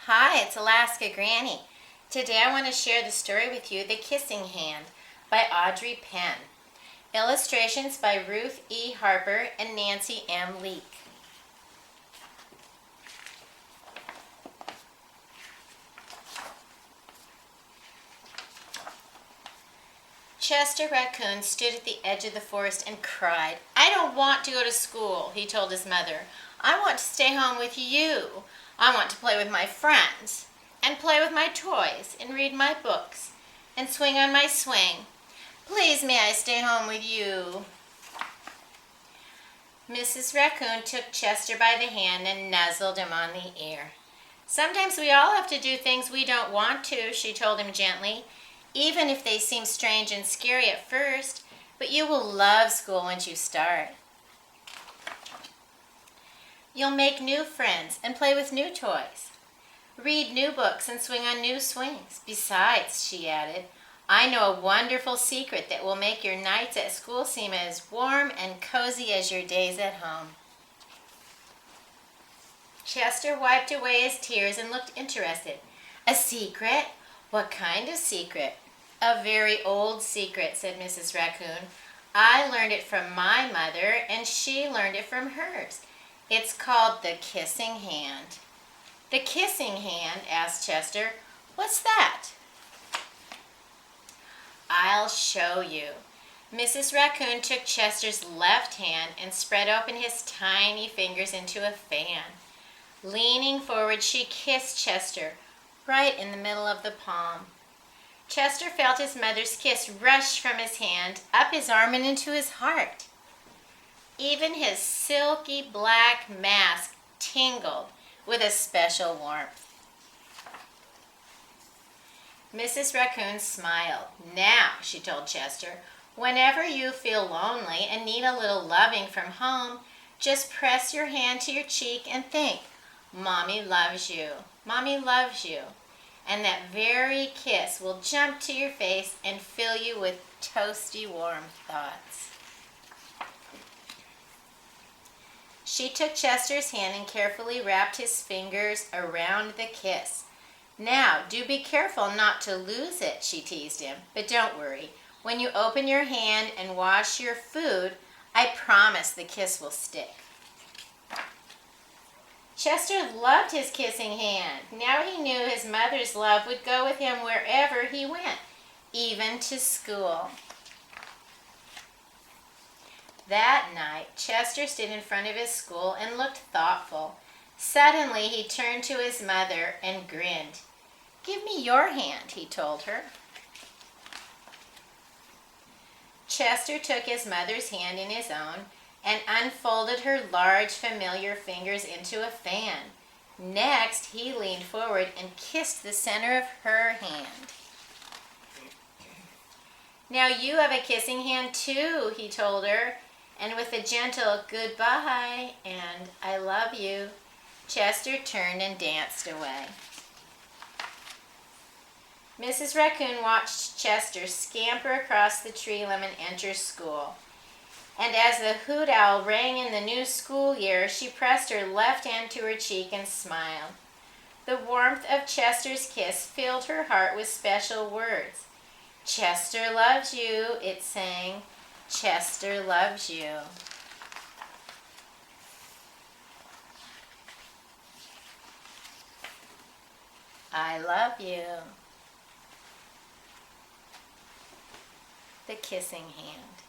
Hi, it's AlaskaGranny. Today I want to share the story with you, The Kissing Hand by Audrey Penn. Illustrations by Ruth E. Harper and Nancy M. Leake. Chester Raccoon stood at the edge of the forest and cried. "I don't want to go to school," he told his mother. "I want to stay home with you. I want to play with my friends, and play with my toys, and read my books, and swing on my swing. Please may I stay home with you?" Mrs. Raccoon took Chester by the hand and nuzzled him on the ear. "Sometimes we all have to do things we don't want to," she told him gently, "even if they seem strange and scary at first, but you will love school once you start. You'll make new friends and play with new toys, read new books and swing on new swings. Besides," she added, "I know a wonderful secret that will make your nights at school seem as warm and cozy as your days at home." Chester wiped away his tears and looked interested. "A secret? What kind of secret?" "A very old secret," said Mrs. Raccoon. "I learned it from my mother, and she learned it from hers. It's called the kissing hand." "The kissing hand?" asked Chester. "What's that?" "I'll show you." Mrs. Raccoon took Chester's left hand and spread open his tiny fingers into a fan. Leaning forward, she kissed Chester right in the middle of the palm. Chester felt his mother's kiss rush from his hand, up his arm and into his heart. Even his silky black mask tingled with a special warmth. Mrs. Raccoon smiled. "Now," she told Chester, "whenever you feel lonely and need a little loving from home, just press your hand to your cheek and think, 'Mommy loves you, Mommy loves you.' And that very kiss will jump to your face and fill you with toasty warm thoughts." She took Chester's hand and carefully wrapped his fingers around the kiss. "Now, do be careful not to lose it," she teased him. "But don't worry. When you open your hand and wash your food, I promise the kiss will stick." Chester loved his kissing hand. Now he knew his mother's love would go with him wherever he went, even to school. That night, Chester stood in front of his school and looked thoughtful. Suddenly, he turned to his mother and grinned. "Give me your hand," he told her. Chester took his mother's hand in his own and unfolded her large, familiar fingers into a fan. Next, he leaned forward and kissed the center of her hand. "Now you have a kissing hand too," he told her, and with a gentle goodbye and "I love you," Chester turned and danced away. Mrs. Raccoon watched Chester scamper across the tree limb and enter school. And as the hoot owl rang in the new school year, she pressed her left hand to her cheek and smiled. The warmth of Chester's kiss filled her heart with special words. "Chester loves you," it sang. "Chester loves you." I love you. The Kissing Hand.